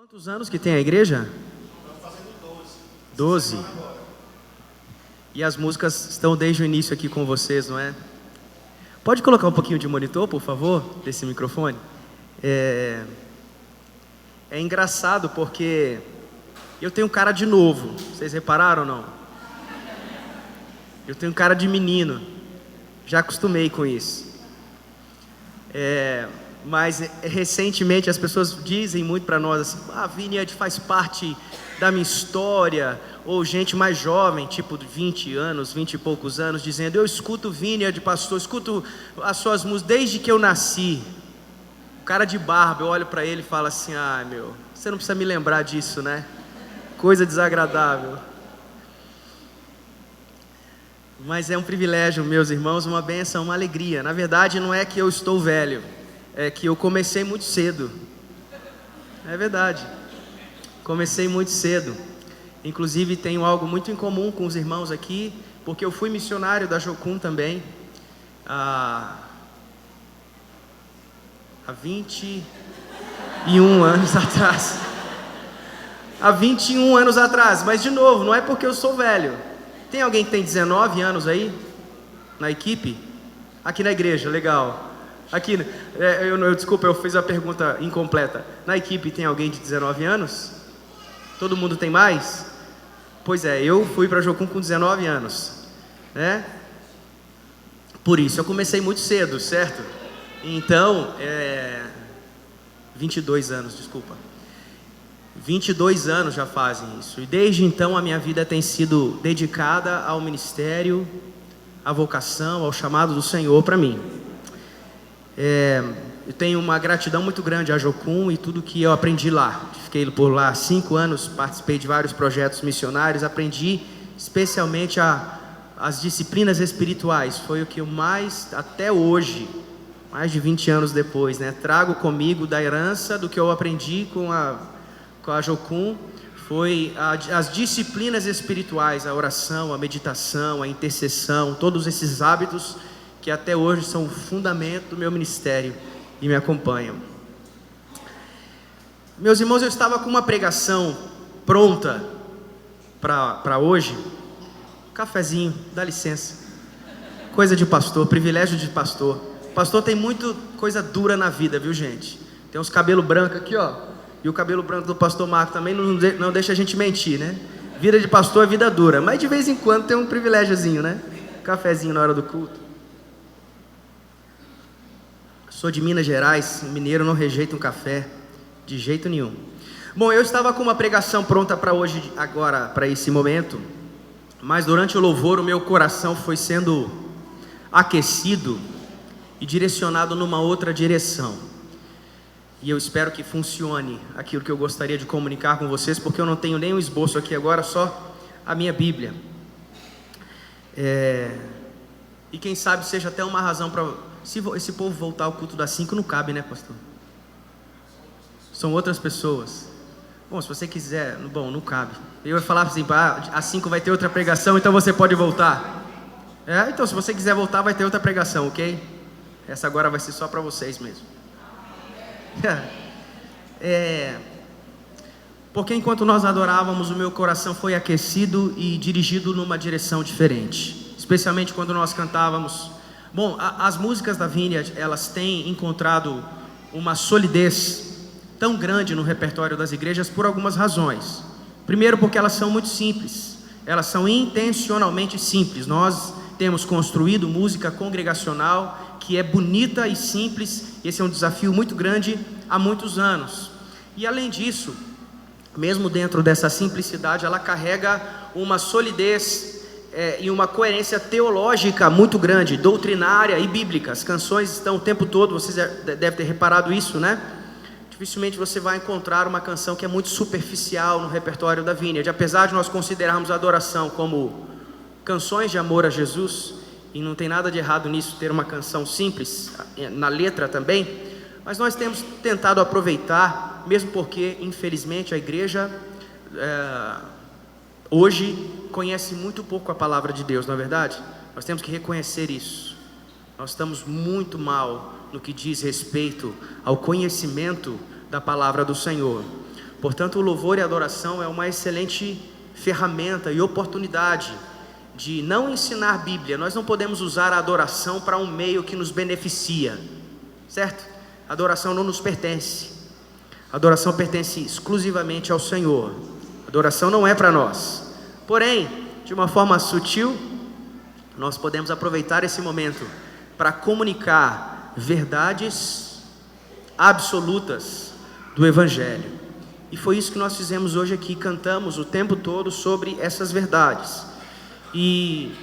Quantos anos que tem a igreja? Estamos fazendo 12. E as músicas estão desde o início aqui com vocês, não é? Pode colocar um pouquinho de monitor, por favor, desse microfone? É engraçado porque eu tenho cara de novo. Vocês repararam ou não? Eu tenho cara de menino. Já acostumei com isso. Mas recentemente as pessoas dizem muito para nós assim: a Vineyard faz parte da minha história. Ou gente mais jovem, tipo de 20 anos, 20 e poucos anos, dizendo: eu escuto Vineyard, pastor, escuto as suas músicas desde que eu nasci. O cara de barba, eu olho para ele e falo assim: ah, meu, você não precisa me lembrar disso, né? Coisa desagradável. Mas é um privilégio, meus irmãos, uma bênção, uma alegria. Na verdade, não é que eu estou velho, é que eu comecei muito cedo. É verdade. Comecei muito cedo. Inclusive, tenho algo muito em comum com os irmãos aqui, porque eu fui missionário da Jocum também, há 21 anos atrás. Há 21 anos atrás. Mas, de novo, não é porque eu sou velho. Tem alguém que tem 19 anos aí? Na equipe? Aqui na igreja, legal. Aqui, desculpa, eu fiz a pergunta incompleta. Na equipe tem alguém de 19 anos? Todo mundo tem mais? Pois é, eu fui para Jocum com 19 anos, né? Por isso eu comecei muito cedo, certo? Então, 22 anos, desculpa. 22 anos já fazem isso. E desde então a minha vida tem sido dedicada ao ministério, à vocação, ao chamado do Senhor para mim. Eu tenho uma gratidão muito grande à Jocum e tudo que eu aprendi lá. Fiquei por lá 5 anos, participei de vários projetos missionários, aprendi especialmente as disciplinas espirituais. Foi o que eu mais, até hoje, mais de 20 anos depois, né, trago comigo da herança do que eu aprendi com a Jocum. Foi as disciplinas espirituais, a oração, a meditação, a intercessão, todos esses hábitos que até hoje são o fundamento do meu ministério e me acompanham. Meus irmãos, eu estava com uma pregação pronta para hoje. Cafezinho, dá licença. Coisa de pastor, privilégio de pastor. Pastor tem muita coisa dura na vida, viu, gente? Tem uns cabelos brancos aqui, ó. E o cabelo branco do pastor Marco também não deixa a gente mentir, né? Vida de pastor é vida dura, mas de vez em quando tem um privilégiozinho, né? Cafezinho na hora do culto. Sou de Minas Gerais, mineiro não rejeita um café, de jeito nenhum. Bom, eu estava com uma pregação pronta para hoje, agora, para esse momento, mas durante o louvor o meu coração foi sendo aquecido e direcionado numa outra direção. E eu espero que funcione aquilo que eu gostaria de comunicar com vocês, porque eu não tenho nenhum esboço aqui agora, só a minha Bíblia. E quem sabe seja até uma razão para... Se esse povo voltar ao culto das 5, não cabe, né, pastor? São outras pessoas. Bom, se você quiser, não cabe. Eu ia falar assim: às 5 vai ter outra pregação, então você pode voltar. Então se você quiser voltar, vai ter outra pregação, ok? Essa agora vai ser só para vocês mesmo. Porque enquanto nós adorávamos, o meu coração foi aquecido e dirigido numa direção diferente. Especialmente quando nós cantávamos. Bom, as músicas da Vineyard, elas têm encontrado uma solidez tão grande no repertório das igrejas por algumas razões. Primeiro, porque elas são muito simples. Elas são intencionalmente simples. Nós temos construído música congregacional que é bonita e simples. Esse é um desafio muito grande há muitos anos. E além disso, mesmo dentro dessa simplicidade, ela carrega uma solidez e uma coerência teológica muito grande, doutrinária e bíblica. As canções estão o tempo todo, vocês devem ter reparado isso, né? Dificilmente você vai encontrar uma canção que é muito superficial no repertório da Vineyard. Apesar de nós considerarmos a adoração como canções de amor a Jesus, e não tem nada de errado nisso, ter uma canção simples, na letra também, mas nós temos tentado aproveitar, mesmo porque, infelizmente, a igreja hoje conhece muito pouco a palavra de Deus, não é verdade? Nós temos que reconhecer isso. Nós estamos muito mal no que diz respeito ao conhecimento da palavra do Senhor. Portanto, o louvor e a adoração é uma excelente ferramenta e oportunidade de não ensinar Bíblia. Nós não podemos usar a adoração para um meio que nos beneficia, certo? A adoração não nos pertence. A adoração pertence exclusivamente ao Senhor. A adoração não é para nós. Porém, de uma forma sutil, nós podemos aproveitar esse momento para comunicar verdades absolutas do Evangelho. E foi isso que nós fizemos hoje aqui, cantamos o tempo todo sobre essas verdades. E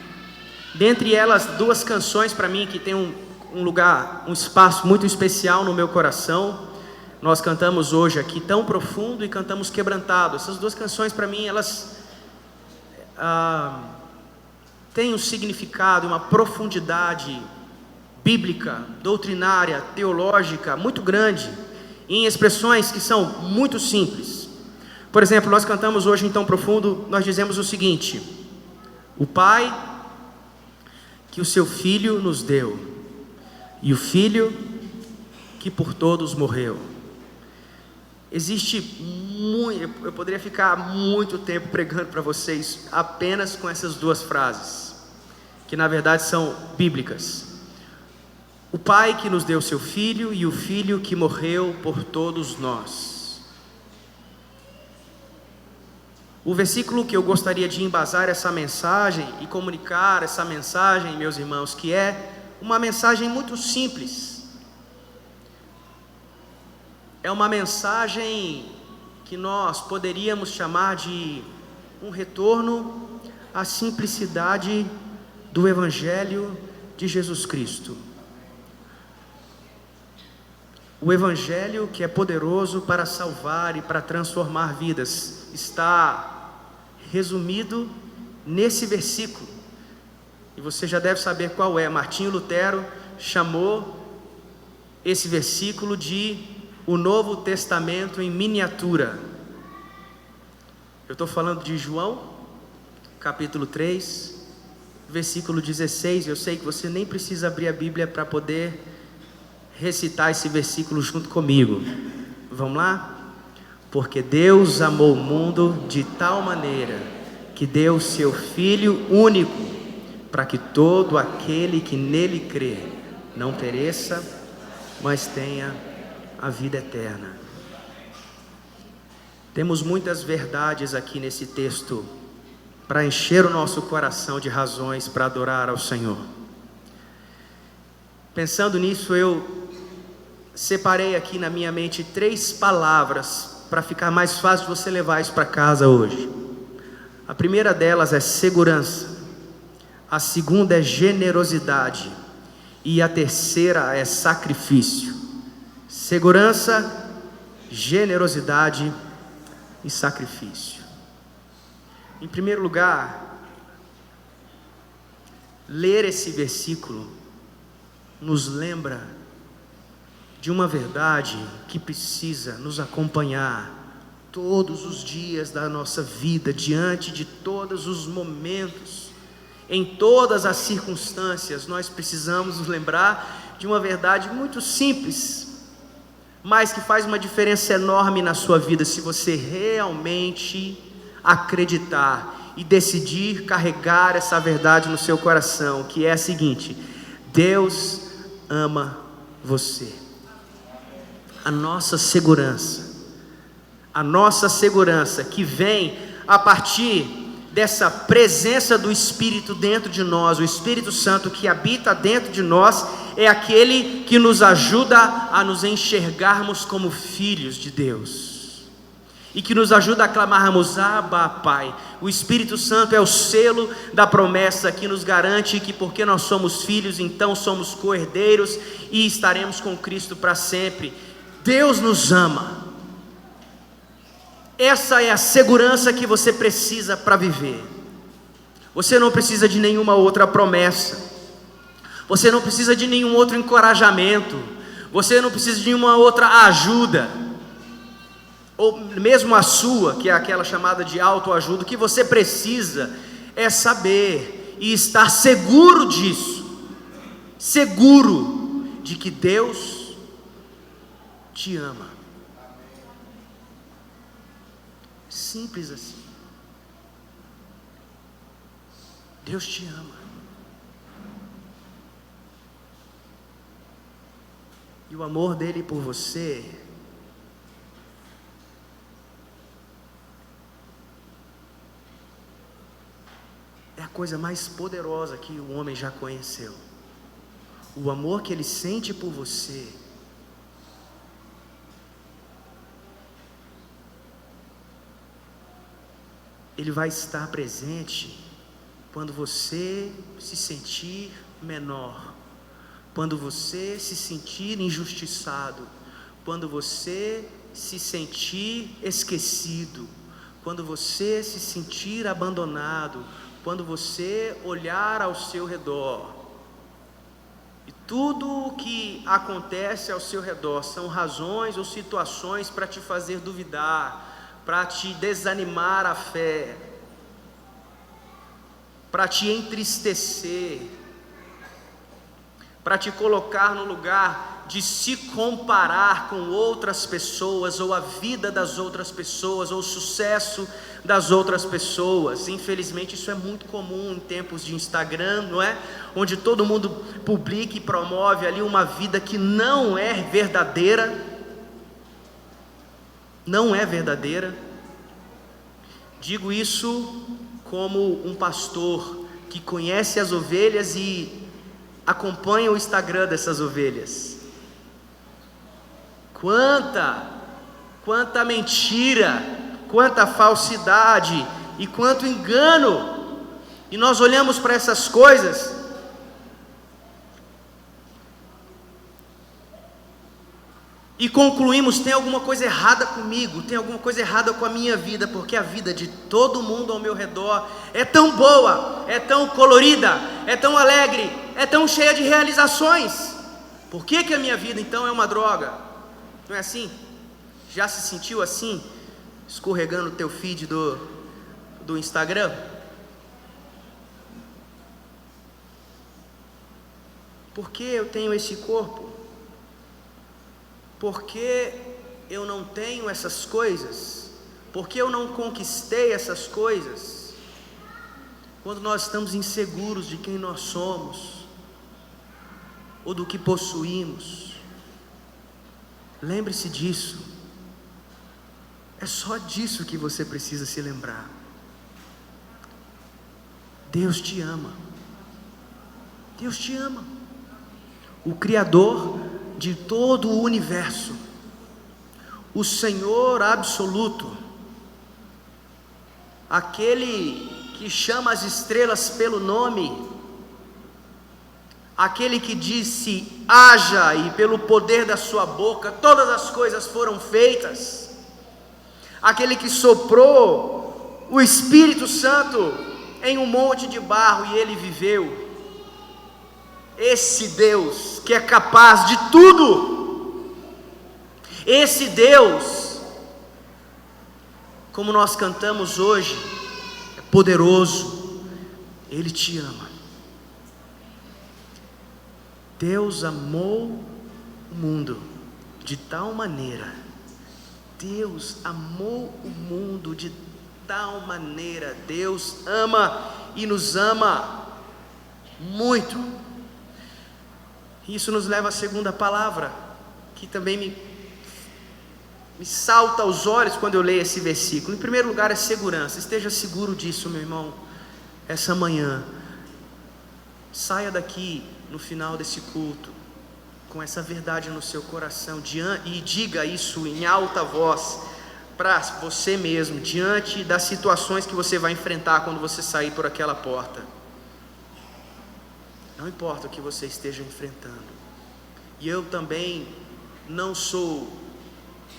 dentre elas, duas canções para mim que tem um lugar, um espaço muito especial no meu coração. Nós cantamos hoje aqui Tão Profundo e cantamos Quebrantado. Essas duas canções para mim, elas têm um significado, uma profundidade bíblica, doutrinária, teológica muito grande, em expressões que são muito simples. Por exemplo, nós cantamos hoje em Tão Profundo, nós dizemos o seguinte: o Pai que o seu Filho nos deu, e o Filho que por todos morreu. Existe muito, eu poderia ficar muito tempo pregando para vocês apenas com essas duas frases, que na verdade são bíblicas. O Pai que nos deu seu Filho e o Filho que morreu por todos nós. O versículo que eu gostaria de embasar essa mensagem e comunicar essa mensagem, meus irmãos, que é uma mensagem muito simples. É uma mensagem que nós poderíamos chamar de um retorno à simplicidade do Evangelho de Jesus Cristo. O Evangelho que é poderoso para salvar e para transformar vidas está resumido nesse versículo. E você já deve saber qual é. Martinho Lutero chamou esse versículo de o Novo Testamento em miniatura. Eu estou falando de João, capítulo 3, versículo 16. Eu sei que você nem precisa abrir a Bíblia para poder recitar esse versículo junto comigo. Vamos lá? Porque Deus amou o mundo de tal maneira que deu o seu Filho único, para que todo aquele que nele crê não pereça, mas tenha a vida eterna. Temos muitas verdades aqui nesse texto para encher o nosso coração de razões para adorar ao Senhor. Pensando nisso, eu separei aqui na minha mente 3 palavras para ficar mais fácil de você levar isso para casa hoje. A primeira delas é segurança, a segunda é generosidade e a terceira é sacrifício. Segurança, generosidade e sacrifício. Em primeiro lugar, ler esse versículo nos lembra de uma verdade que precisa nos acompanhar todos os dias da nossa vida, diante de todos os momentos, em todas as circunstâncias. Nós precisamos nos lembrar de uma verdade muito simples, mas que faz uma diferença enorme na sua vida, se você realmente acreditar e decidir carregar essa verdade no seu coração, que é a seguinte: Deus ama você. A nossa segurança que vem a partir dessa presença do Espírito dentro de nós, o Espírito Santo que habita dentro de nós, é aquele que nos ajuda a nos enxergarmos como filhos de Deus, e que nos ajuda a clamarmos Abba, Pai. O Espírito Santo é o selo da promessa que nos garante que, porque nós somos filhos, então somos co-herdeiros e estaremos com Cristo para sempre. Deus nos ama. Essa é a segurança que você precisa para viver. Você não precisa de nenhuma outra promessa, você não precisa de nenhum outro encorajamento, você não precisa de nenhuma outra ajuda, ou mesmo a sua, que é aquela chamada de autoajuda. O que você precisa é saber e estar seguro disso, seguro de que Deus te ama. Simples assim. Deus te ama. E o amor dele por você é a coisa mais poderosa que o homem já conheceu. O amor que ele sente por você ele vai estar presente quando você se sentir menor, quando você se sentir injustiçado, quando você se sentir esquecido, quando você se sentir abandonado, quando você olhar ao seu redor e tudo o que acontece ao seu redor são razões ou situações para te fazer duvidar, para te desanimar a fé, para te entristecer, para te colocar no lugar de se comparar com outras pessoas, ou a vida das outras pessoas, ou o sucesso das outras pessoas. Infelizmente isso é muito comum em tempos de Instagram, não é? Onde todo mundo publica e promove ali uma vida que não é verdadeira. Não é verdadeira. Digo isso como um pastor que conhece as ovelhas e acompanha o Instagram dessas ovelhas. Quanta mentira, quanta falsidade e quanto engano. E nós olhamos para essas coisas e concluímos: tem alguma coisa errada comigo, tem alguma coisa errada com a minha vida, porque a vida de todo mundo ao meu redor é tão boa, é tão colorida, é tão alegre, é tão cheia de realizações. Por que a minha vida então é uma droga? Não é assim? Já se sentiu assim, escorregando o teu feed do Instagram? Por que eu tenho esse corpo? Por que eu não tenho essas coisas? Por que eu não conquistei essas coisas? Quando nós estamos inseguros de quem nós somos, ou do que possuímos, lembre-se disso. É só disso que você precisa se lembrar. Deus te ama. Deus te ama. O Criador de todo o universo, o Senhor absoluto, aquele que chama as estrelas pelo nome, aquele que disse haja, e pelo poder da sua boca todas as coisas foram feitas, aquele que soprou o Espírito Santo em um monte de barro e ele viveu. Esse Deus que é capaz de tudo, esse Deus, como nós cantamos hoje, é poderoso. Ele te ama. Deus amou o mundo de tal maneira, Deus amou o mundo de tal maneira, Deus ama e nos ama muito. Isso nos leva à segunda palavra, que também me salta aos olhos quando eu leio esse versículo. Em primeiro lugar, é segurança. Esteja seguro disso, meu irmão, essa manhã. Saia daqui no final desse culto com essa verdade no seu coração, e diga isso em alta voz para você mesmo, diante das situações que você vai enfrentar quando você sair por aquela porta. Não importa o que você esteja enfrentando. E eu também não sou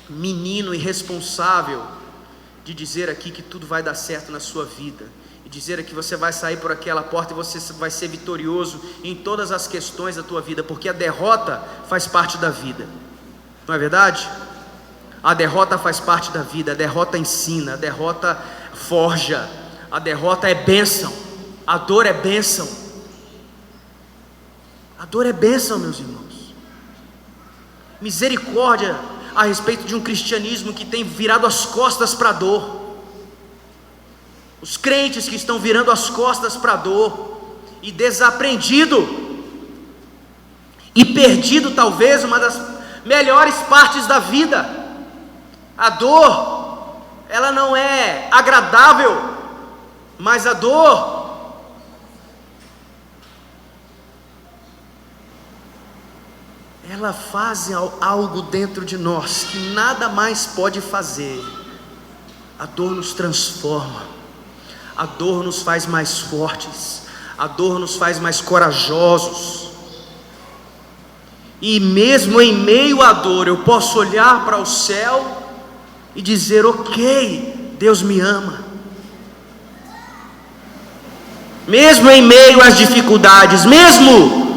menino irresponsável de dizer aqui que tudo vai dar certo na sua vida, e dizer que você vai sair por aquela porta e você vai ser vitorioso em todas as questões da tua vida, porque a derrota faz parte da vida, não é verdade? A derrota faz parte da vida, a derrota ensina, a derrota forja, a derrota é bênção, a dor é bênção. A dor é bênção, meus irmãos. Misericórdia a respeito de um cristianismo que tem virado as costas para a dor. Os crentes que estão virando as costas para a dor e desaprendido e perdido talvez uma das melhores partes da vida. A dor, ela não é agradável, mas a dor ela faz algo dentro de nós que nada mais pode fazer. A dor nos transforma, a dor nos faz mais fortes, a dor nos faz mais corajosos. E mesmo em meio à dor, eu posso olhar para o céu e dizer: ok, Deus me ama. Mesmo em meio às dificuldades, mesmo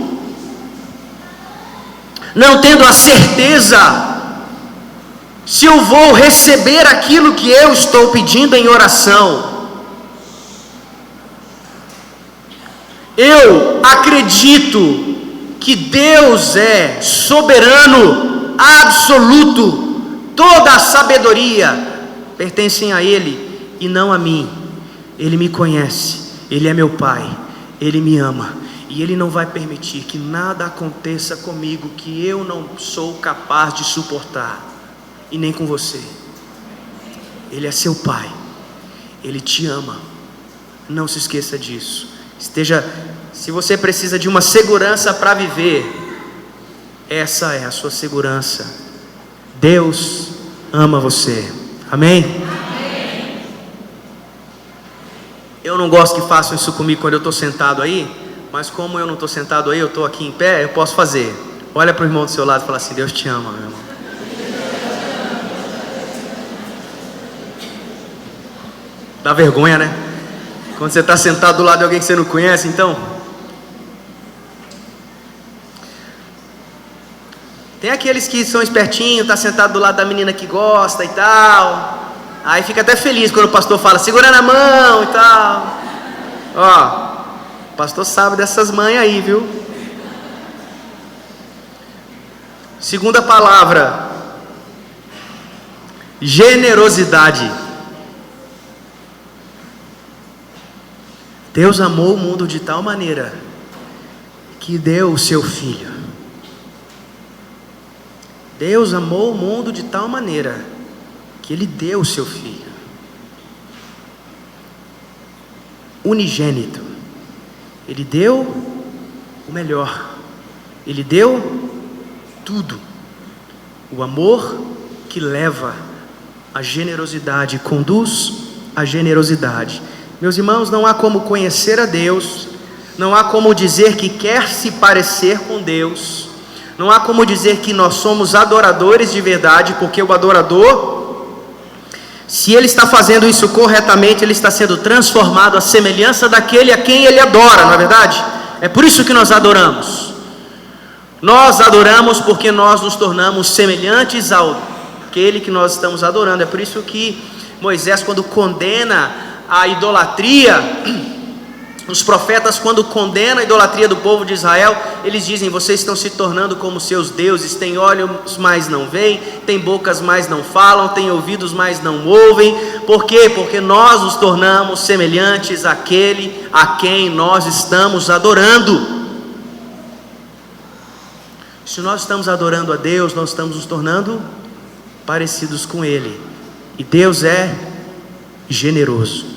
não tendo a certeza se eu vou receber aquilo que eu estou pedindo em oração, eu acredito que Deus é soberano, absoluto, toda a sabedoria pertencem a Ele e não a mim. Ele me conhece, Ele é meu Pai, Ele me ama, e Ele não vai permitir que nada aconteça comigo que eu não sou capaz de suportar, e nem com você. Ele é seu Pai, Ele te ama, não se esqueça disso. Se você precisa de uma segurança para viver, essa é a sua segurança. Deus ama você, amém? Amém. Eu não gosto que façam isso comigo quando eu estou sentado aí, mas como eu não estou sentado aí, eu estou aqui em pé, eu posso fazer. Olha para o irmão do seu lado e fala assim: Deus te ama, meu irmão. Dá vergonha, né? Quando você está sentado do lado de alguém que você não conhece, então. Tem aqueles que são espertinhos, tá sentado do lado da menina que gosta e tal. Aí fica até feliz quando o pastor fala: segura na mão e tal. Ó, o pastor sabe dessas mães aí, viu? Segunda palavra: generosidade. Deus amou o mundo de tal maneira que deu o seu Filho. Deus amou o mundo de tal maneira que Ele deu o seu Filho unigênito. Ele deu o melhor, Ele deu tudo. O amor que leva a generosidade, conduz a generosidade. Meus irmãos, não há como conhecer a Deus, não há como dizer que quer se parecer com Deus, não há como dizer que nós somos adoradores de verdade, porque o adorador, se ele está fazendo isso corretamente, ele está sendo transformado à semelhança daquele a quem ele adora, não é verdade? É por isso que nós adoramos. Nós adoramos porque nós nos tornamos semelhantes àquele que nós estamos adorando. É por isso que Moisés, quando condena a idolatria, os profetas, quando condenam a idolatria do povo de Israel, eles dizem: vocês estão se tornando como seus deuses, têm olhos, mas não veem, têm bocas, mas não falam, têm ouvidos, mas não ouvem. Por quê? Porque nós nos tornamos semelhantes àquele a quem nós estamos adorando. Se nós estamos adorando a Deus, nós estamos nos tornando parecidos com Ele, e Deus é generoso.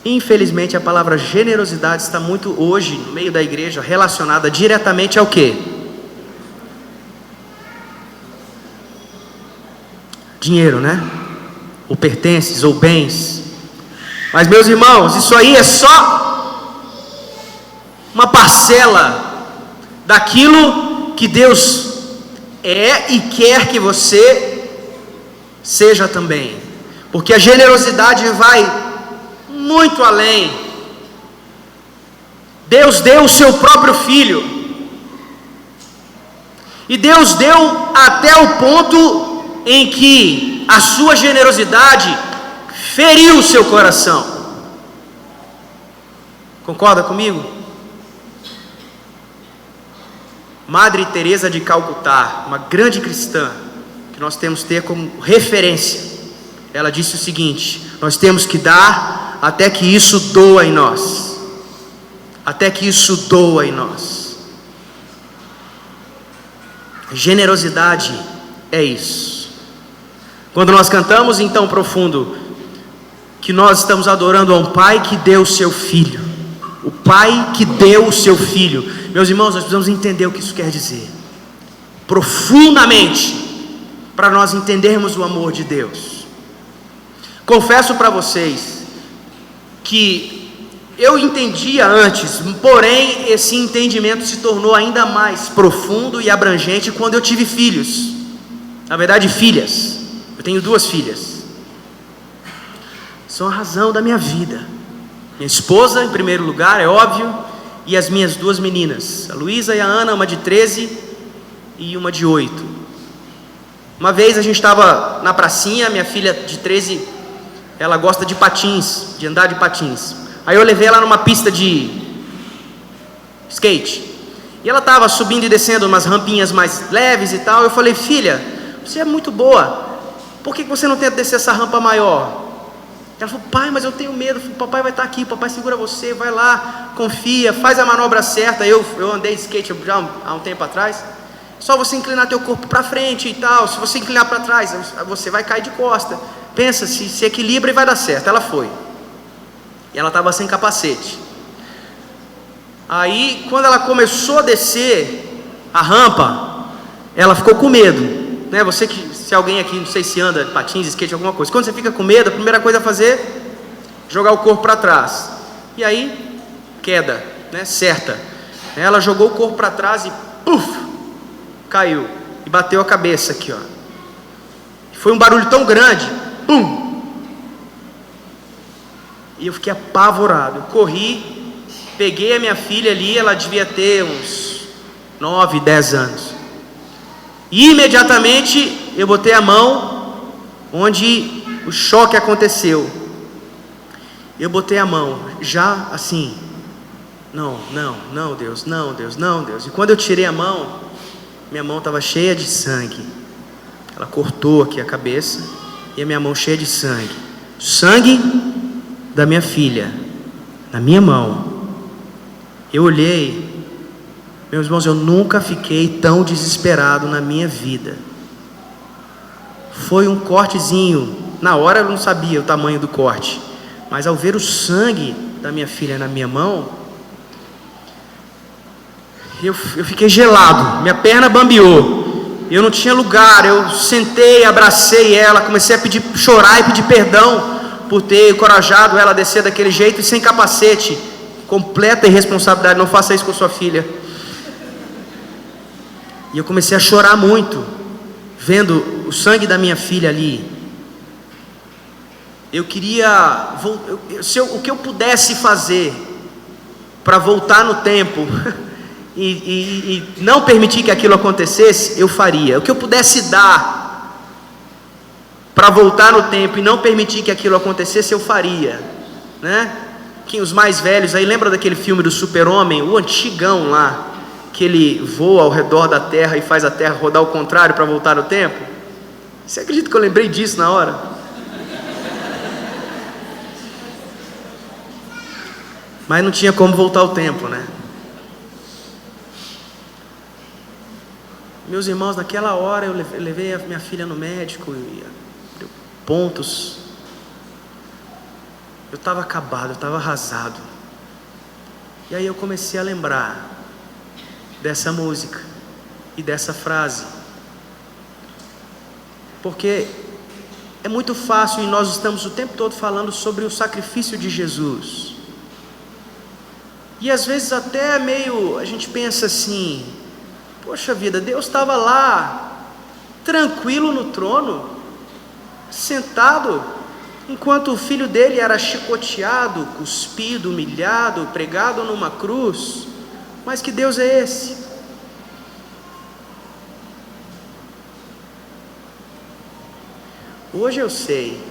Infelizmente a palavra generosidade está muito hoje no meio da igreja relacionada diretamente ao quê? Dinheiro, né? Ou pertences, ou bens. Mas, meus irmãos, isso aí é só uma parcela daquilo que Deus é e quer que você seja também, porque a generosidade vai muito além. Deus deu o seu próprio Filho, e Deus deu até o ponto em que a sua generosidade feriu o seu coração. Concorda comigo? Madre Teresa de Calcutá, uma grande cristã que nós temos que ter como referência, ela disse o seguinte: nós temos que dar até que isso doa em nós. Até que isso doa em nós. Generosidade é isso. Quando nós cantamos em tão profundo que nós estamos adorando a um Pai que deu o seu Filho. O Pai que deu o seu Filho. Meus irmãos, nós precisamos entender o que isso quer dizer profundamente, para nós entendermos o amor de Deus. Confesso para vocês que eu entendia antes, porém esse entendimento se tornou ainda mais profundo e abrangente quando eu tive filhos. Na verdade, filhas. Eu tenho 2 filhas. São a razão da minha vida. Minha esposa, em primeiro lugar, é óbvio, e as minhas 2 meninas, a Luísa e a Ana, uma de 13 e uma de 8. Uma vez a gente estava na pracinha, minha filha de 13, ela gosta de patins, de andar de patins. Aí eu levei ela numa pista de skate, e ela estava subindo e descendo umas rampinhas mais leves e tal. Eu falei: filha, você é muito boa, por que você não tenta descer essa rampa maior? Ela falou: pai, mas eu tenho medo. O papai vai estar aqui, o papai segura você, vai lá, confia, faz a manobra certa. Eu andei de skate já há um tempo atrás. Só você inclinar teu corpo para frente e tal. Se você inclinar para trás, você vai cair de costa. Pensa, se equilibra e vai dar certo. Ela foi. E ela estava sem capacete. Aí, quando ela começou a descer a rampa, ela ficou com medo, né? Você que, se alguém aqui, não sei se anda de patins, skate, alguma coisa, quando você fica com medo, a primeira coisa a fazer, jogar o corpo para trás. E aí, queda, né? Certa. Ela jogou o corpo para trás e puf, caiu e bateu a cabeça aqui, ó. Foi um barulho tão grande, pum. E eu fiquei apavorado. Eu corri, peguei a minha filha ali, ela devia ter uns 9, 10 anos. E imediatamente eu botei a mão onde o choque aconteceu. Eu botei a mão, já assim, não, Deus, não, Deus, não, Deus. E quando eu tirei a mão, minha mão estava cheia de sangue. Ela cortou aqui a cabeça e a minha mão cheia de sangue. Sangue da minha filha na minha mão. Eu olhei, meus irmãos, eu nunca fiquei tão desesperado na minha vida. Foi um cortezinho. Na hora eu não sabia o tamanho do corte, mas ao ver o sangue da minha filha na minha mão, eu fiquei gelado, minha perna bambeou. Eu não tinha lugar, eu sentei, abracei ela, comecei a chorar e pedir perdão por ter encorajado ela a descer daquele jeito e sem capacete. Completa irresponsabilidade, não faça isso com sua filha. E eu comecei a chorar muito, vendo o sangue da minha filha ali. Eu queria, o que eu pudesse fazer para voltar no tempo e não permitir que aquilo acontecesse, eu faria. O que eu pudesse dar para voltar no tempo e não permitir que aquilo acontecesse, eu faria, né? Que os mais velhos aí, lembra daquele filme do Super-Homem, o antigão lá, que ele voa ao redor da Terra e faz a Terra rodar ao contrário para voltar no tempo? Você acredita que eu lembrei disso na hora? Mas não tinha como voltar o tempo, né? Meus irmãos, naquela hora eu levei a minha filha no médico e deu pontos. Eu estava acabado, eu estava arrasado. E aí eu comecei a lembrar dessa música e dessa frase. Porque é muito fácil e nós estamos o tempo todo falando sobre o sacrifício de Jesus. E às vezes até meio, a gente pensa assim: poxa vida, Deus estava lá, tranquilo no trono, sentado, enquanto o filho dele era chicoteado, cuspido, humilhado, pregado numa cruz. Mas que Deus é esse? Hoje eu sei,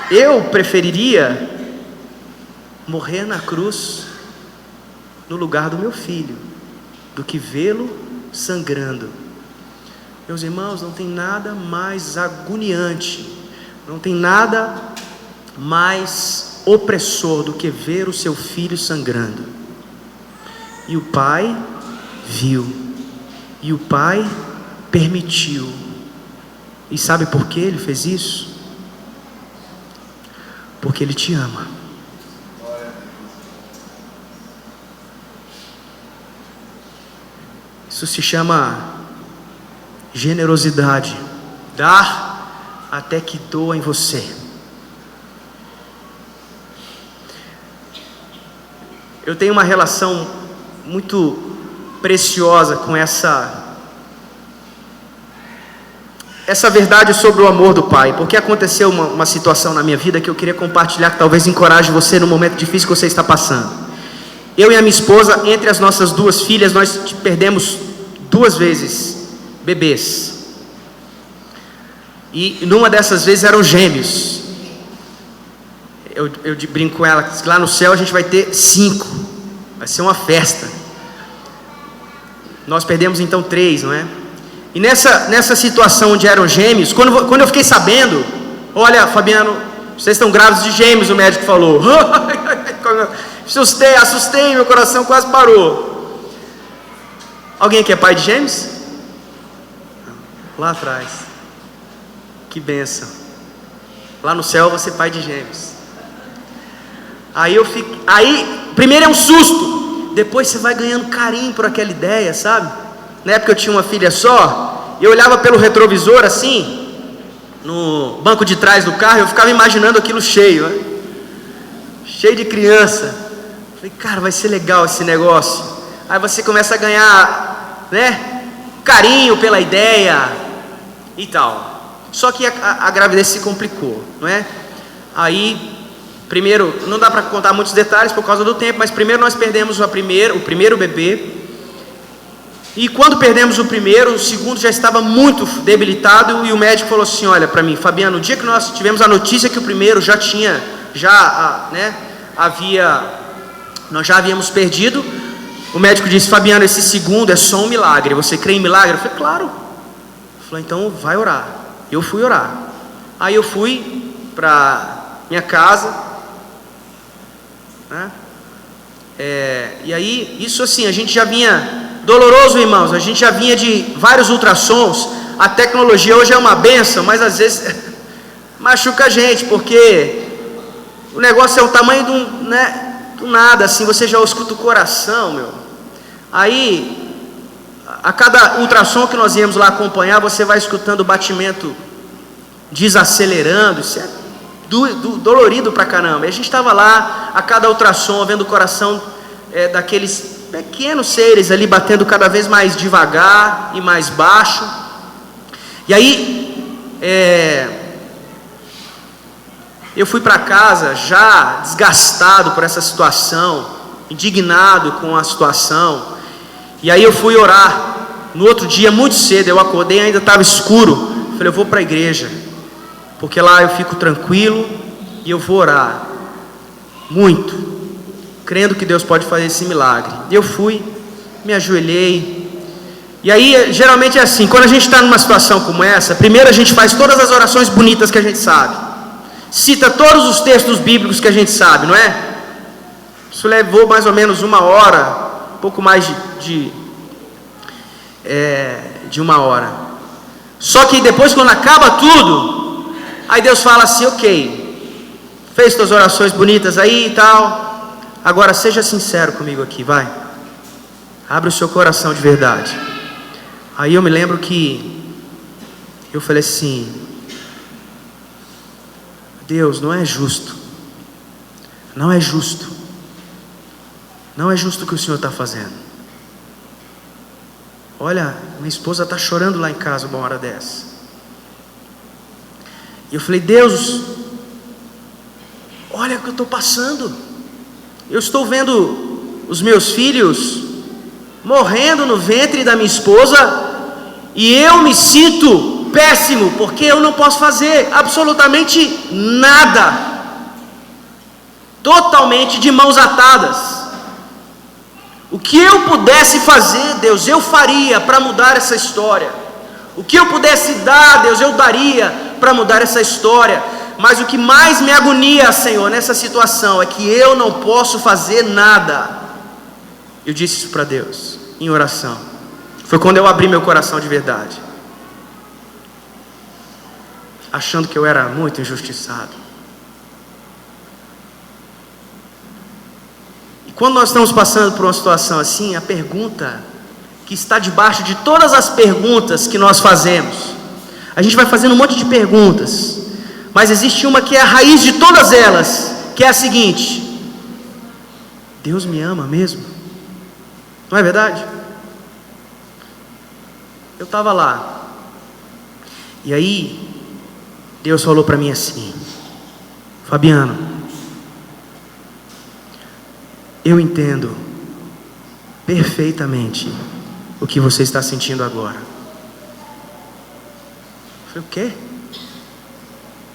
eu preferiria morrer na cruz no lugar do meu filho do que vê-lo sangrando. Meus irmãos, não tem nada mais agoniante, Não tem nada mais opressor do que ver o seu filho sangrando. E o pai viu, e o pai permitiu. E sabe por que ele fez isso? Porque ele te ama. Isso se chama generosidade. Dar até que doa em você. Eu tenho uma relação muito preciosa com essa verdade sobre o amor do Pai, porque aconteceu uma situação na minha vida que eu queria compartilhar, que talvez encoraje você no momento difícil que você está passando. Eu e a minha esposa, entre as nossas duas filhas, nós perdemos 2 vezes bebês, e numa dessas vezes eram gêmeos. Eu brinco com ela que lá no céu a gente vai ter 5, vai ser uma festa. Nós perdemos então 3, não é? E nessa situação onde eram gêmeos, quando eu fiquei sabendo, olha, Fabiano, vocês estão grávidos de gêmeos, o médico falou. Assustei, meu coração quase parou. Alguém aqui é pai de gêmeos? Lá atrás. Que bênção. Lá no céu você é pai de gêmeos. Aí primeiro é um susto, depois você vai ganhando carinho por aquela ideia, sabe? Na época eu tinha uma filha só, e eu olhava pelo retrovisor assim, no banco de trás do carro, eu ficava imaginando aquilo cheio, né? Cheio de criança. Falei, cara, vai ser legal esse negócio. Aí você começa a ganhar, né, carinho pela ideia e tal. Só que a gravidez se complicou, não é? Aí, primeiro, não dá para contar muitos detalhes por causa do tempo, mas primeiro nós perdemos o primeiro bebê. E quando perdemos o primeiro, o segundo já estava muito debilitado, e o médico falou assim, olha para mim, Fabiano, no dia que nós tivemos a notícia que o primeiro nós já havíamos perdido, o médico disse, Fabiano, esse segundo é só um milagre, você crê em milagre? Eu falei, claro. Ele falou, então vai orar. Eu fui orar. Aí eu fui para minha casa, né? E aí, isso assim, a gente já vinha doloroso, irmãos, a gente já vinha de vários ultrassons. A tecnologia hoje é uma bênção, mas às vezes machuca a gente, porque o negócio é o tamanho do nada, assim, você já escuta o coração, meu. Aí, a cada ultrassom que nós íamos lá acompanhar, você vai escutando o batimento desacelerando, isso é dolorido pra caramba. E a gente estava lá, a cada ultrassom, vendo o coração daqueles pequenos seres ali batendo cada vez mais devagar e mais baixo. E aí eu fui para casa já desgastado por essa situação, indignado com a situação. E aí eu fui orar. No outro dia, muito cedo, eu acordei, ainda estava escuro. Falei, eu vou para a igreja, porque lá eu fico tranquilo e eu vou orar muito, crendo que Deus pode fazer esse milagre. E eu fui, me ajoelhei. E aí, geralmente é assim, quando a gente está numa situação como essa, primeiro a gente faz todas as orações bonitas que a gente sabe, cita todos os textos bíblicos que a gente sabe, não é? Isso levou mais ou menos 1 hora, um pouco mais de 1 hora. Só que depois, quando acaba tudo, aí Deus fala assim, ok, fez suas orações bonitas aí e tal, agora seja sincero comigo aqui, vai, abre o seu coração de verdade. Aí eu me lembro que eu falei assim, Deus, não é justo, não é justo, não é justo o que o Senhor está fazendo. Olha, minha esposa está chorando lá em casa uma hora dessa. E eu falei, Deus, olha o que eu estou passando. Eu estou vendo os meus filhos morrendo no ventre da minha esposa, e eu me sinto péssimo, porque eu não posso fazer absolutamente nada, totalmente de mãos atadas. O que eu pudesse fazer, Deus, eu faria para mudar essa história. O que eu pudesse dar, Deus, eu daria para mudar essa história. Mas o que mais me agonia, Senhor, nessa situação é que eu não posso fazer nada. Eu disse isso para Deus, em oração. Foi quando eu abri meu coração de verdade, achando que eu era muito injustiçado. E quando nós estamos passando por uma situação assim, a pergunta que está debaixo de todas as perguntas que nós fazemos, a gente vai fazendo um monte de perguntas, mas existe uma que é a raiz de todas elas, que é a seguinte: Deus me ama mesmo? Não é verdade? Eu estava lá, e aí Deus falou para mim assim: Fabiano, eu entendo perfeitamente o que você está sentindo agora. Eu falei: o quê?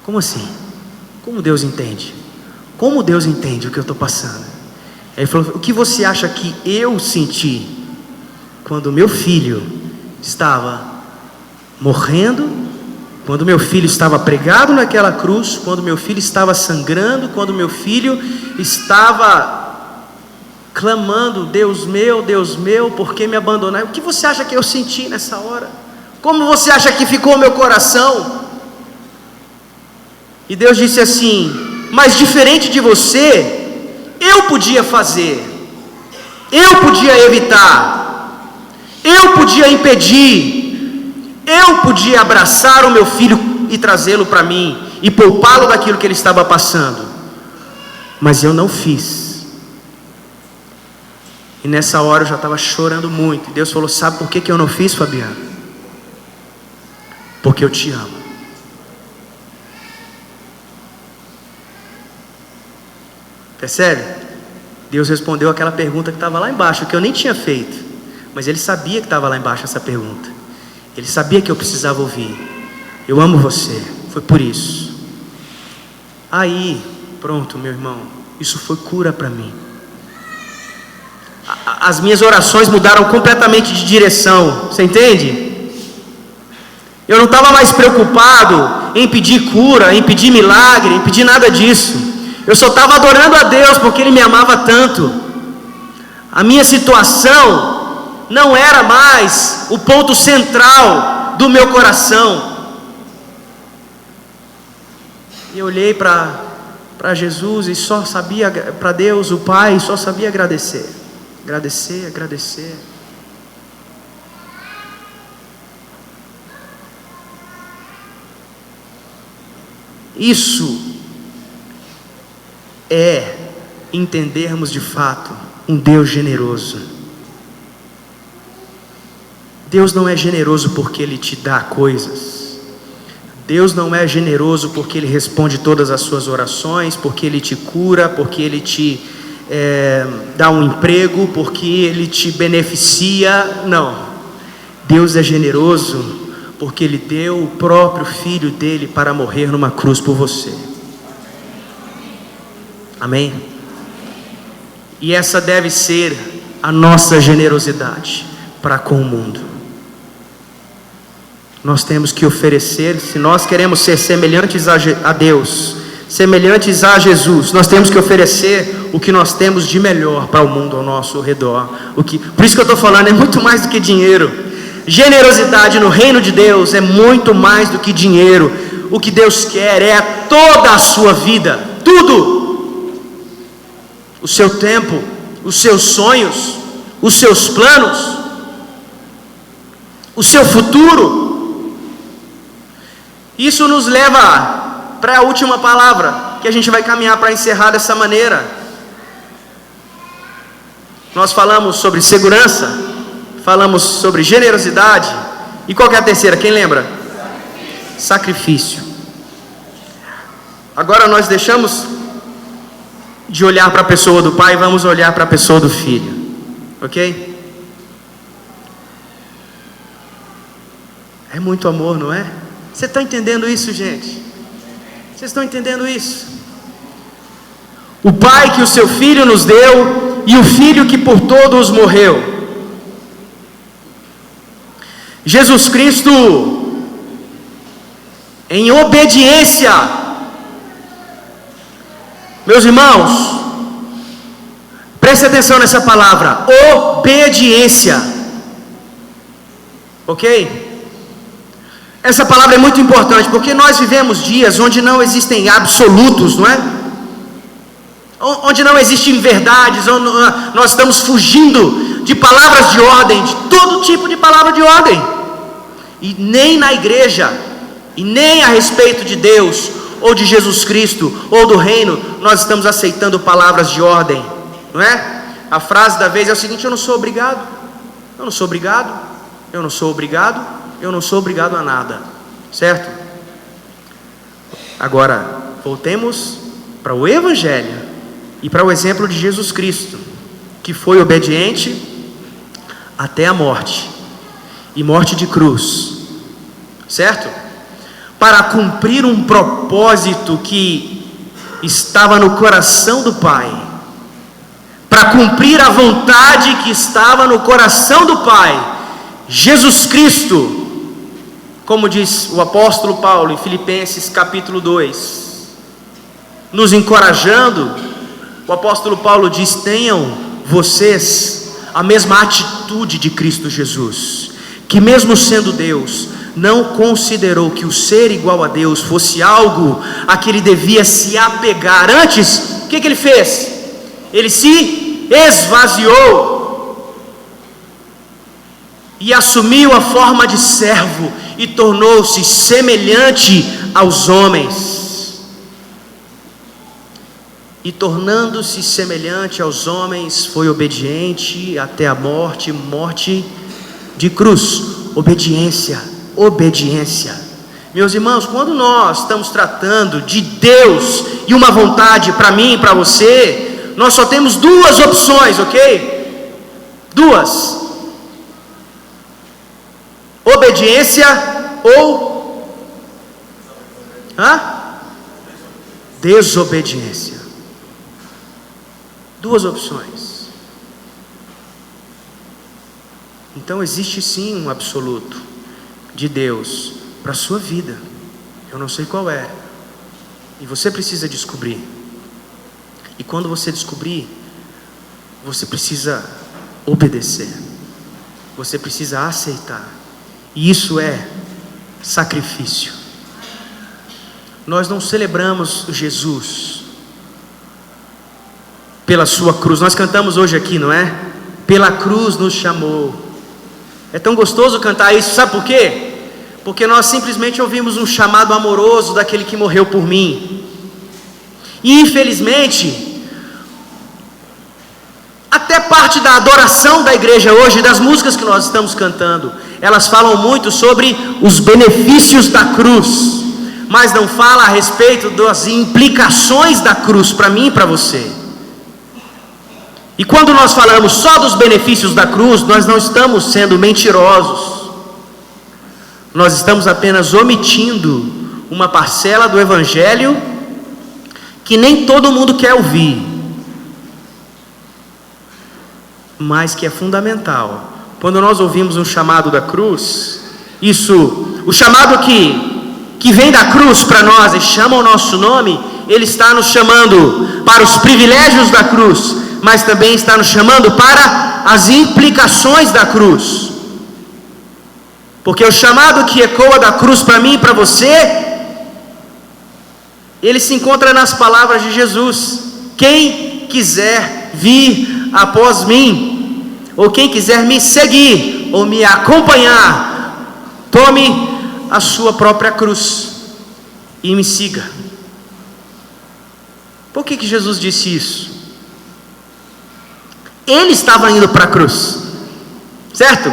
Como assim? Como Deus entende? Como Deus entende o que eu estou passando? Aí ele falou: o que você acha que eu senti quando meu filho estava morrendo, quando meu filho estava pregado naquela cruz, quando meu filho estava sangrando, quando meu filho estava clamando: Deus meu, por que me abandonar? O que você acha que eu senti nessa hora? Como você acha que ficou o meu coração? E Deus disse assim: mas diferente de você, eu podia fazer, eu podia evitar, eu podia impedir, eu podia abraçar o meu filho e trazê-lo para mim e poupá-lo daquilo que ele estava passando, mas eu não fiz. E nessa hora eu já estava chorando muito. Deus falou: sabe por que eu não fiz, Fabiano? Porque eu te amo. Percebe? Deus respondeu aquela pergunta que estava lá embaixo, que eu nem tinha feito, mas Ele sabia que estava lá embaixo essa pergunta. Ele sabia que eu precisava ouvir: eu amo você. Foi por isso. Aí, pronto, meu irmão, isso foi cura para mim. As minhas orações mudaram completamente de direção. Você entende? Eu não estava mais preocupado em pedir cura, em pedir milagre, em pedir nada disso. Eu só estava adorando a Deus porque Ele me amava tanto. A minha situação não era mais o ponto central do meu coração. E eu olhei para Jesus e só sabia, para Deus, o Pai, só sabia agradecer. Agradecer, agradecer. Isso é entendermos de fato um Deus generoso. Deus não é generoso porque Ele te dá coisas. Deus não é generoso porque Ele responde todas as suas orações, porque Ele te cura, porque Ele te dá um emprego, porque Ele te beneficia. Não. Deus é generoso porque Ele deu o próprio Filho dEle para morrer numa cruz por você. Amém? E essa deve ser a nossa generosidade para com o mundo. Nós temos que oferecer, se nós queremos ser semelhantes a Deus, semelhantes a Jesus, nós temos que oferecer o que nós temos de melhor para o mundo ao nosso redor. Por isso que eu estou falando, é muito mais do que dinheiro. Generosidade no reino de Deus é muito mais do que dinheiro. O que Deus quer é toda a sua vida, tudo. O seu tempo, os seus sonhos, os seus planos, o seu futuro. Isso nos leva para a última palavra, que a gente vai caminhar para encerrar dessa maneira. Nós falamos sobre segurança, falamos sobre generosidade, e qual que é a terceira? Quem lembra? Sacrifício. Agora nós deixamos de olhar para a pessoa do Pai, vamos olhar para a pessoa do Filho, ok? É muito amor, não é? Você está entendendo isso, gente? Vocês estão entendendo isso? O Pai que o seu Filho nos deu, e o Filho que por todos morreu. Jesus Cristo, em obediência Meus irmãos, preste atenção nessa palavra, obediência. Ok? Essa palavra é muito importante, porque nós vivemos dias onde não existem absolutos, não é? Onde não existem verdades, onde nós estamos fugindo de palavras de ordem, de todo tipo de palavra de ordem. E nem na igreja, e nem a respeito de Deus, ou de Jesus Cristo, ou do reino, nós estamos aceitando palavras de ordem, não é? A frase da vez é o seguinte: eu não sou obrigado, eu não sou obrigado, eu não sou obrigado, eu não sou obrigado a nada, certo? Agora, voltemos para o Evangelho e para o exemplo de Jesus Cristo, que foi obediente até a morte, e morte de cruz, certo? Para cumprir um propósito que estava no coração do Pai, para cumprir a vontade que estava no coração do Pai, Jesus Cristo, como diz o apóstolo Paulo em Filipenses capítulo 2, nos encorajando, o apóstolo Paulo diz: tenham vocês a mesma atitude de Cristo Jesus, que mesmo sendo Deus, não considerou que o ser igual a Deus fosse algo a que ele devia se apegar. Antes, o que ele fez? Ele se esvaziou e assumiu a forma de servo e tornou-se semelhante aos homens. E tornando-se semelhante aos homens, foi obediente até a morte, morte de cruz. Obediência, obediência. Meus irmãos, quando nós estamos tratando de Deus e uma vontade para mim e para você, nós só temos duas opções, ok? Duas: obediência ou desobediência. Duas opções. Então existe sim um absoluto de Deus para a sua vida. Eu não sei qual é, e você precisa descobrir. E quando você descobrir, você precisa obedecer, você precisa aceitar. E isso é sacrifício. Nós não celebramos Jesus pela sua cruz. Nós cantamos hoje aqui, não é? Pela cruz nos chamou. É tão gostoso cantar isso, sabe por quê? Porque nós simplesmente ouvimos um chamado amoroso daquele que morreu por mim. E infelizmente, até parte da adoração da igreja hoje, das músicas que nós estamos cantando, elas falam muito sobre os benefícios da cruz, mas não fala a respeito das implicações da cruz para mim e para você. E quando nós falamos só dos benefícios da cruz, nós não estamos sendo mentirosos, nós estamos apenas omitindo uma parcela do Evangelho que nem todo mundo quer ouvir, mas que é fundamental. Quando nós ouvimos um chamado da cruz, o chamado que vem da cruz para nós e chama o nosso nome, ele está nos chamando para os privilégios da cruz, mas também está nos chamando para as implicações da cruz. Porque o chamado que ecoa da cruz para mim e para você, ele se encontra nas palavras de Jesus: quem quiser vir após mim, ou quem quiser me seguir, ou me acompanhar, tome a sua própria cruz e me siga. Por que Jesus disse isso? Ele estava indo para a cruz, certo?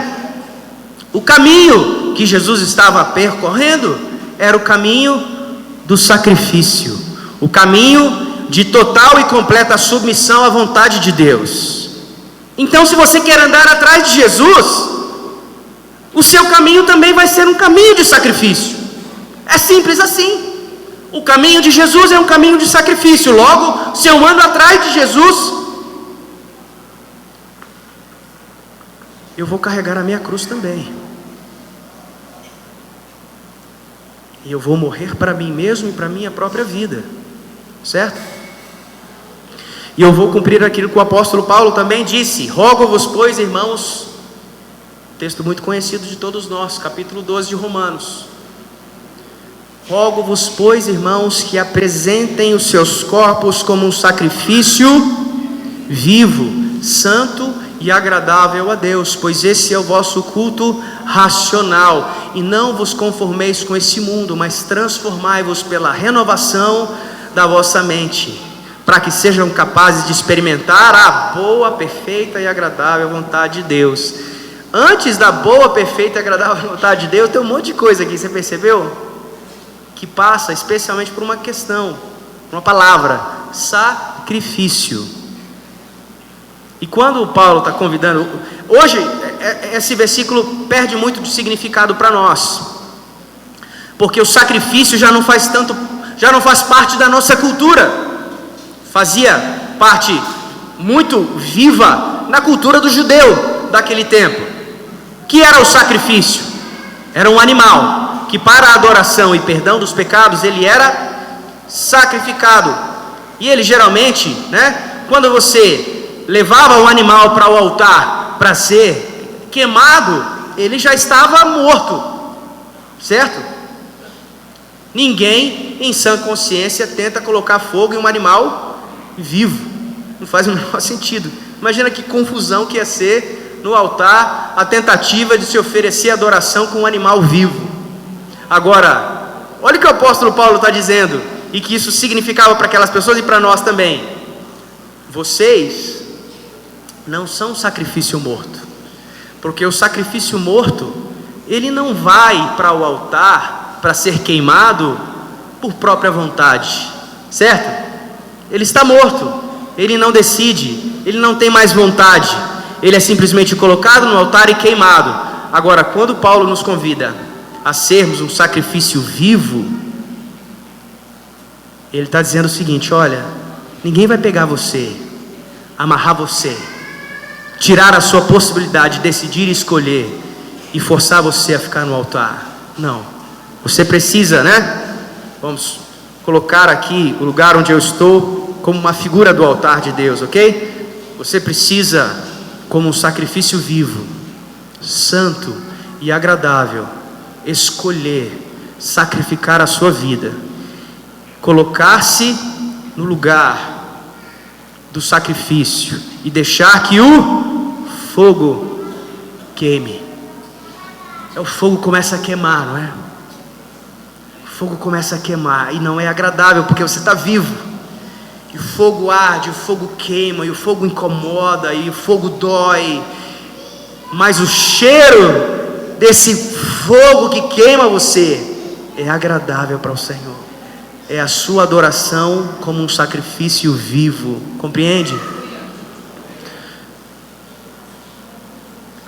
O caminho que Jesus estava percorrendo era o caminho do sacrifício, o caminho de total e completa submissão à vontade de Deus. Então, se você quer andar atrás de Jesus, o seu caminho também vai ser um caminho de sacrifício. É simples assim. O caminho de Jesus é um caminho de sacrifício. Logo, se eu ando atrás de Jesus, eu vou carregar a minha cruz também. E eu vou morrer para mim mesmo e para a minha própria vida, certo? E eu vou cumprir aquilo que o apóstolo Paulo também disse: rogo-vos, pois, irmãos, texto muito conhecido de todos nós, capítulo 12 de Romanos. Rogo-vos, pois, irmãos, que apresentem os seus corpos como um sacrifício vivo, santo e agradável a Deus, pois esse é o vosso culto racional. E não vos conformeis com esse mundo, mas transformai-vos pela renovação da vossa mente, para que sejam capazes de experimentar a boa, perfeita e agradável vontade de Deus. Antes da boa, perfeita e agradável vontade de Deus, tem um monte de coisa aqui, você percebeu? Que passa especialmente por uma questão, uma palavra: sacrifício. E quando o Paulo está convidando, hoje esse versículo perde muito de significado para nós, porque o sacrifício já não faz parte da nossa cultura. Fazia parte muito viva na cultura do judeu daquele tempo. Que era o sacrifício? Era um animal que, para a adoração e perdão dos pecados, ele era sacrificado. E ele geralmente, quando você levava o animal para o altar para ser queimado, ele já estava morto, certo? Ninguém em sã consciência tenta colocar fogo em um animal vivo, não faz o menor sentido. Imagina que confusão que ia ser no altar a tentativa de se oferecer adoração com um animal vivo. Agora, olha o que o apóstolo Paulo está dizendo, e que isso significava para aquelas pessoas e para nós também: vocês não são sacrifício morto, porque o sacrifício morto, ele não vai para o altar para ser queimado por própria vontade, certo? Ele está morto, ele não decide, ele não tem mais vontade, ele é simplesmente colocado no altar e queimado. Agora, quando Paulo nos convida a sermos um sacrifício vivo, ele está dizendo o seguinte: olha, ninguém vai pegar você, amarrar você, tirar a sua possibilidade de decidir e escolher e forçar você a ficar no altar. Não, você precisa, vamos colocar aqui o lugar onde eu estou como uma figura do altar de Deus, ok? Você precisa, como um sacrifício vivo, santo e agradável, escolher sacrificar a sua vida, colocar-se no lugar do sacrifício e deixar que o fogo queime. O fogo começa a queimar, não é? O fogo começa a queimar e não é agradável, porque você está vivo. E o fogo arde, o fogo queima, e o fogo incomoda, e o fogo dói. Mas o cheiro desse fogo que queima você é agradável para o Senhor. É a sua adoração como um sacrifício vivo. Compreende?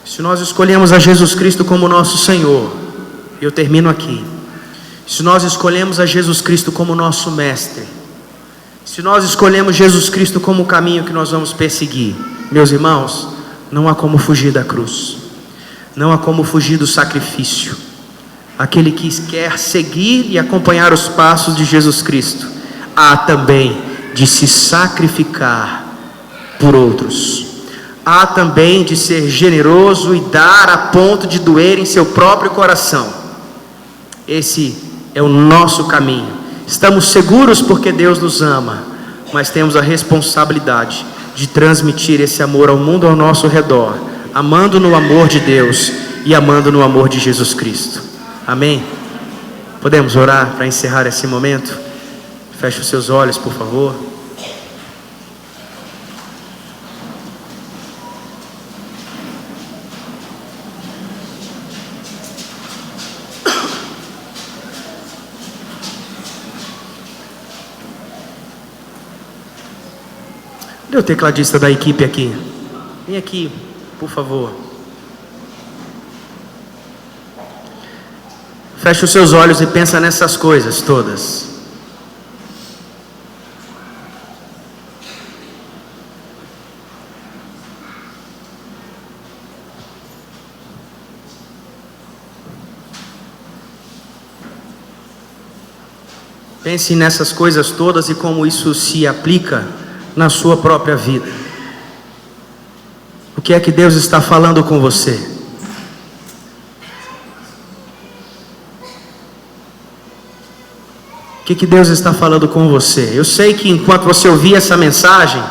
Se nós escolhemos a Jesus Cristo como nosso Senhor, eu termino aqui. Se nós escolhemos a Jesus Cristo como nosso Mestre, se nós escolhemos Jesus Cristo como o caminho que nós vamos perseguir, meus irmãos, não há como fugir da cruz, não há como fugir do sacrifício. Aquele que quer seguir e acompanhar os passos de Jesus Cristo, há também de se sacrificar por outros, há também de ser generoso e dar a ponto de doer em seu próprio coração. Esse é o nosso caminho. Estamos seguros porque Deus nos ama, mas temos a responsabilidade de transmitir esse amor ao mundo ao nosso redor, amando no amor de Deus e amando no amor de Jesus Cristo. Amém? Podemos orar para encerrar esse momento? Feche os seus olhos, por favor. Cadê o tecladista da equipe aqui? Vem aqui, por favor. Feche os seus olhos e pensa nessas coisas todas. Pense nessas coisas todas e como isso se aplica na sua própria vida. O que é que Deus está falando com você? O que Deus está falando com você? Eu sei que enquanto você ouvir essa mensagem,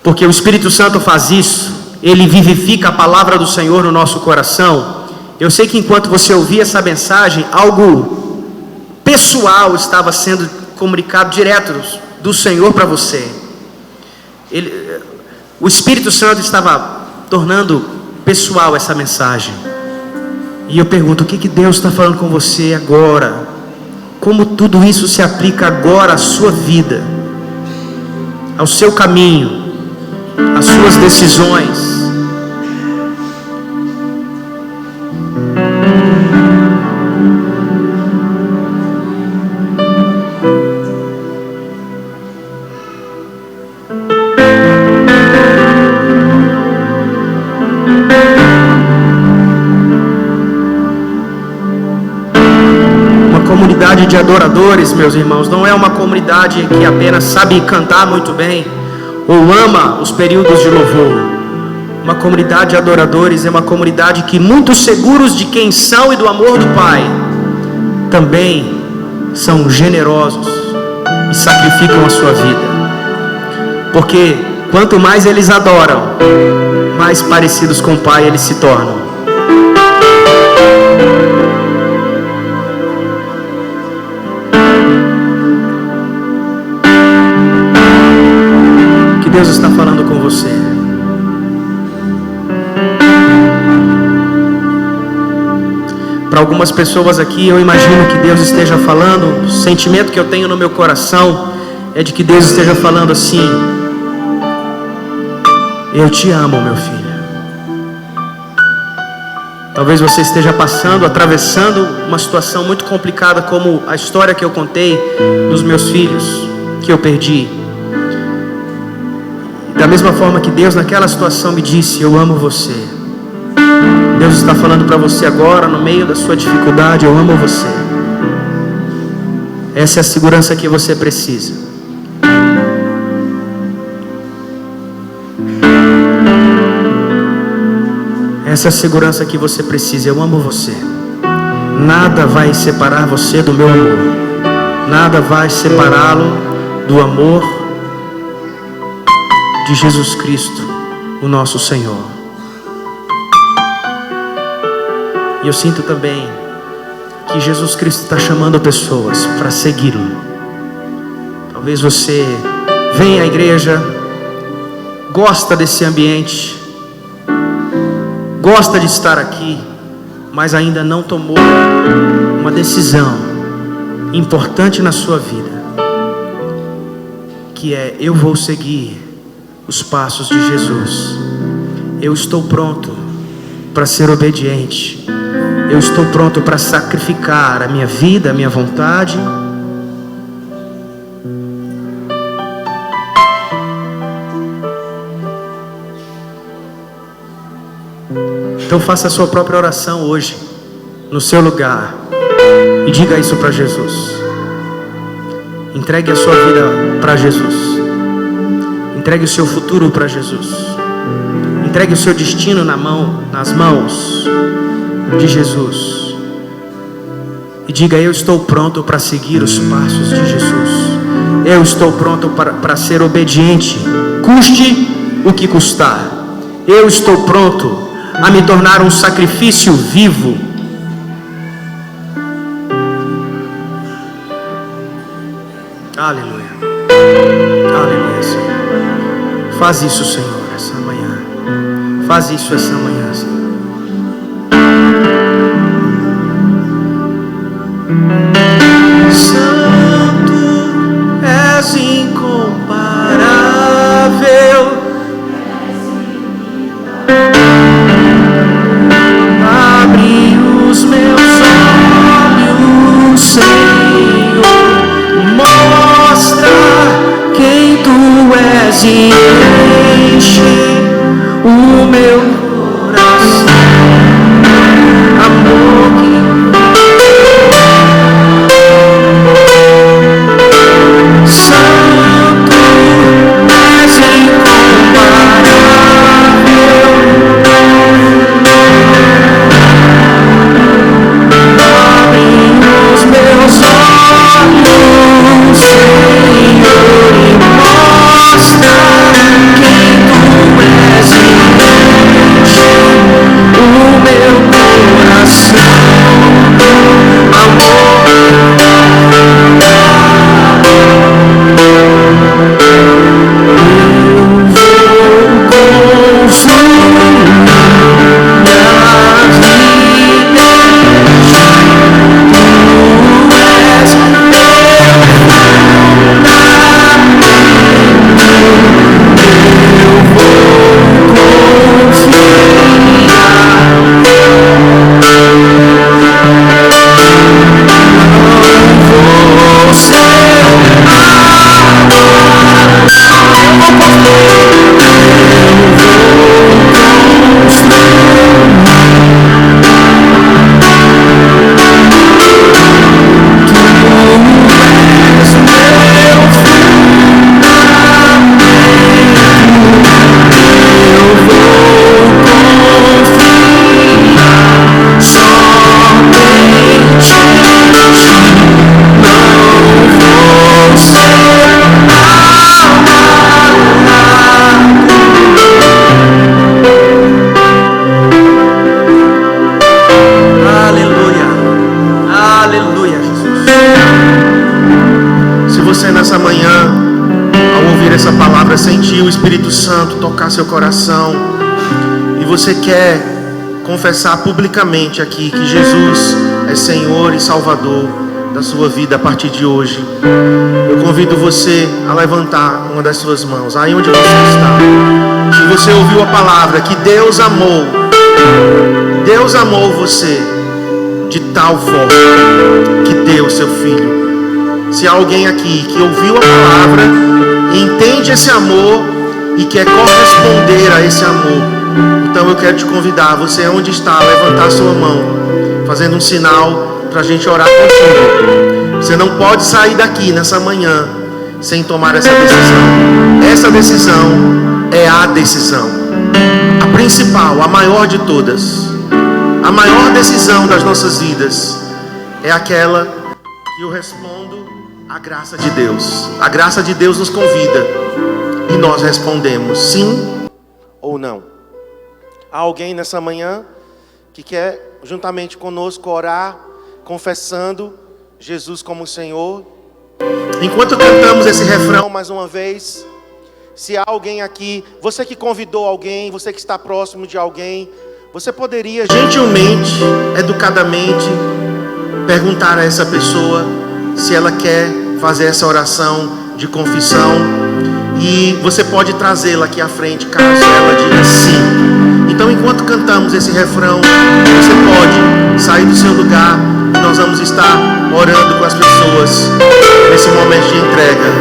porque o Espírito Santo faz isso, ele vivifica a palavra do Senhor no nosso coração. Eu sei que enquanto você ouvir essa mensagem, algo pessoal estava sendo comunicado direto do Senhor para você. O Espírito Santo estava tornando pessoal essa mensagem. E eu pergunto, o que Deus está falando com você agora? Como tudo isso se aplica agora à sua vida, ao seu caminho, às suas decisões? De adoradores, meus irmãos, não é uma comunidade que apenas sabe cantar muito bem ou ama os períodos de louvor. Uma comunidade de adoradores é uma comunidade que, muito seguros de quem são e do amor do Pai, também são generosos e sacrificam a sua vida, porque quanto mais eles adoram, mais parecidos com o Pai eles se tornam. Deus está falando com você. Para algumas pessoas aqui, eu imagino que Deus esteja falando, o sentimento que eu tenho no meu coração é de que Deus esteja falando assim: eu te amo, meu filho. Talvez você esteja passando, atravessando uma situação muito complicada, como a história que eu contei dos meus filhos que eu perdi. Da mesma forma que Deus naquela situação me disse: eu amo você. Deus está falando para você agora, no meio da sua dificuldade: eu amo você. Essa é a segurança que você precisa. Essa é a segurança que você precisa. Eu amo você. Nada vai separar você do meu amor. Nada vai separá-lo do amor de Jesus Cristo, o nosso Senhor. E eu sinto também que Jesus Cristo está chamando pessoas para segui-lo. Talvez você venha à igreja, gosta desse ambiente, gosta de estar aqui, mas ainda não tomou uma decisão importante na sua vida, que é: eu vou seguir os passos de Jesus. Eu estou pronto para ser obediente. Eu estou pronto para sacrificar a minha vida, a minha vontade. Então faça a sua própria oração hoje, no seu lugar, e diga isso para Jesus. Entregue a sua vida para Jesus. Entregue o seu futuro para Jesus. Entregue o seu destino nas mãos de Jesus. E diga: eu estou pronto para seguir os passos de Jesus. Eu estou pronto para ser obediente, custe o que custar. Eu estou pronto a me tornar um sacrifício vivo. Aleluia. Aleluia, Senhor. Faz isso, Senhor, essa manhã. Faz isso essa manhã, Senhor. Santo, és incomparável. Abre os meus olhos, Senhor. Mostra quem tu és e enche o meu coração. porventura sentiu o Espírito Santo tocar seu coração e você quer confessar publicamente aqui que Jesus é Senhor e Salvador da sua vida a partir de hoje, eu convido você a levantar uma das suas mãos, aí onde você está. Se você ouviu a palavra que Deus amou você de tal forma que deu seu Filho. Se há alguém aqui que ouviu a palavra, entende esse amor e quer corresponder a esse amor, então eu quero te convidar, você onde está, a levantar a sua mão, fazendo um sinal para a gente orar contigo. Você não pode sair daqui nessa manhã sem tomar essa decisão. Essa decisão é a decisão, a principal, a maior de todas. A maior decisão das nossas vidas é aquela que eu respondo à graça de Deus. A graça de Deus nos convida e nós respondemos sim ou não. Há alguém nessa manhã que quer juntamente conosco orar, confessando Jesus como Senhor? Enquanto cantamos esse refrão mais uma vez, se há alguém aqui, você que convidou alguém, você que está próximo de alguém, você poderia gentilmente, educadamente, perguntar a essa pessoa se ela quer fazer essa oração de confissão, e você pode trazê-la aqui à frente caso ela diga sim. Então, enquanto cantamos esse refrão, você pode sair do seu lugar e nós vamos estar orando com as pessoas nesse momento de entrega.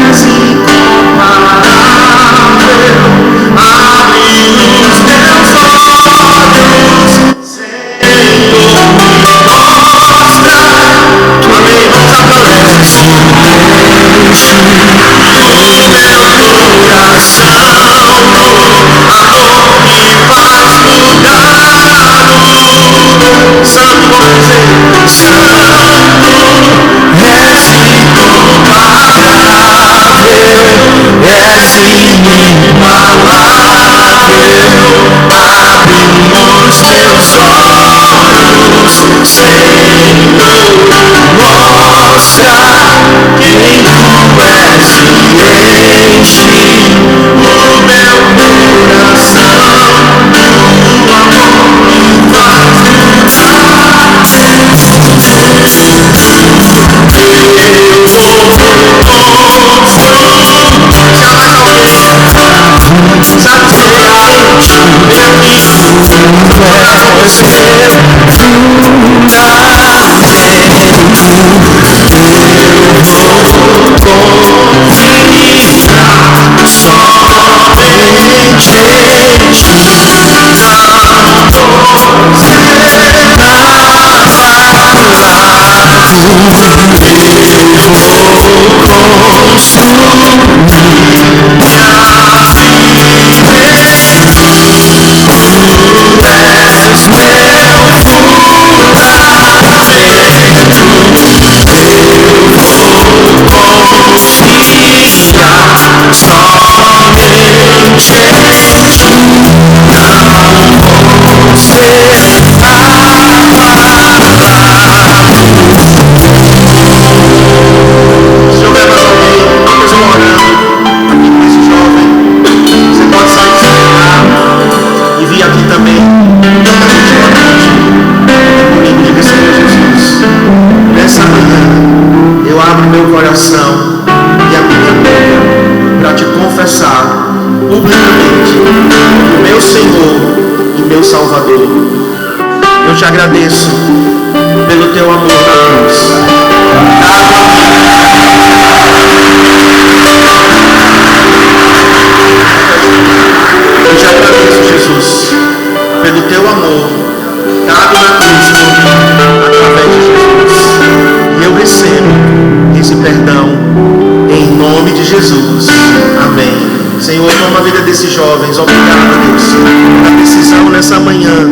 És incomparável, abre os teus olhos, Senhor, mostra. Amém, vamos aplaudir. Santo, vamos dizer, Santo, és incomparável, és inigualável, abre os teus olhos, Senhor, mostra quem tu és e enche o meu coração, o amor me faz e a minha boca para te confessar publicamente o meu Senhor e meu Salvador. Eu te agradeço pelo teu amor na cruz. Eu te agradeço, Jesus, pelo teu amor dado na cruz por mim, através de Jesus. E eu recebo esse perdão em nome de Jesus. Amém. Senhor, toma a vida desses jovens. Obrigado, Deus, pela decisão nessa manhã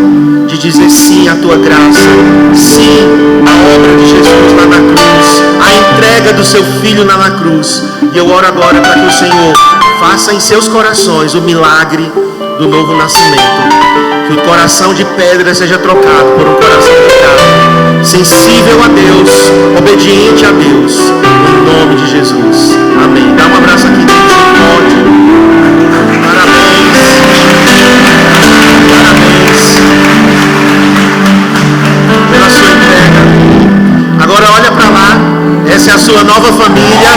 de dizer sim à tua graça, sim à obra de Jesus lá na cruz, a entrega do seu Filho lá na cruz. E eu oro agora para que o Senhor faça em seus corações o milagre do novo nascimento. Que o coração de pedra seja trocado por um coração de carne, sensível a Deus, obediente a Deus, em nome de Jesus. Jesus. Amém. Dá um abraço aqui, quem pode. Parabéns. Parabéns pela sua entrega. Agora olha para lá. Essa é a sua nova família.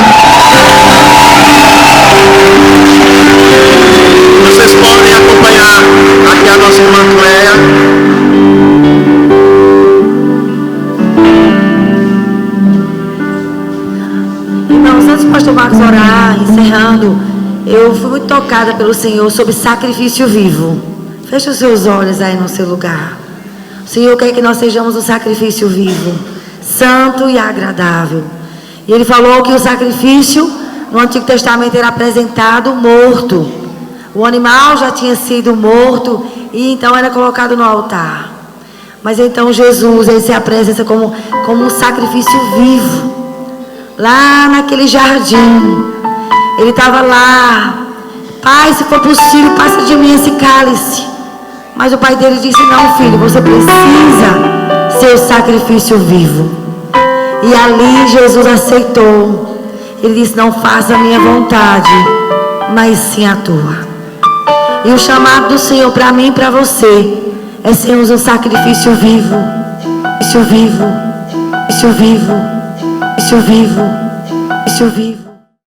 Vocês podem acompanhar aqui a nossa irmã Cléia. Irmãos, antes do pastor Marcos orar, encerrando, eu fui muito tocada pelo Senhor sobre sacrifício vivo. Feche os seus olhos aí no seu lugar. O Senhor quer que nós sejamos um sacrifício vivo, santo e agradável. E Ele falou que o sacrifício no Antigo Testamento era apresentado morto. O animal já tinha sido morto e então era colocado no altar. Mas então Jesus, Ele se apresenta como um sacrifício vivo. Lá naquele jardim, Ele estava lá. Pai, se for possível, passa de mim esse cálice. Mas o pai dele disse: não, filho, você precisa ser o sacrifício vivo. E ali Jesus aceitou. Ele disse: não faça a minha vontade, mas sim a tua. E o chamado do Senhor para mim e para você é sermos um sacrifício vivo. Sacrifício vivo. Sacrifício vivo. Sacrifício vivo. Sacrifício vivo.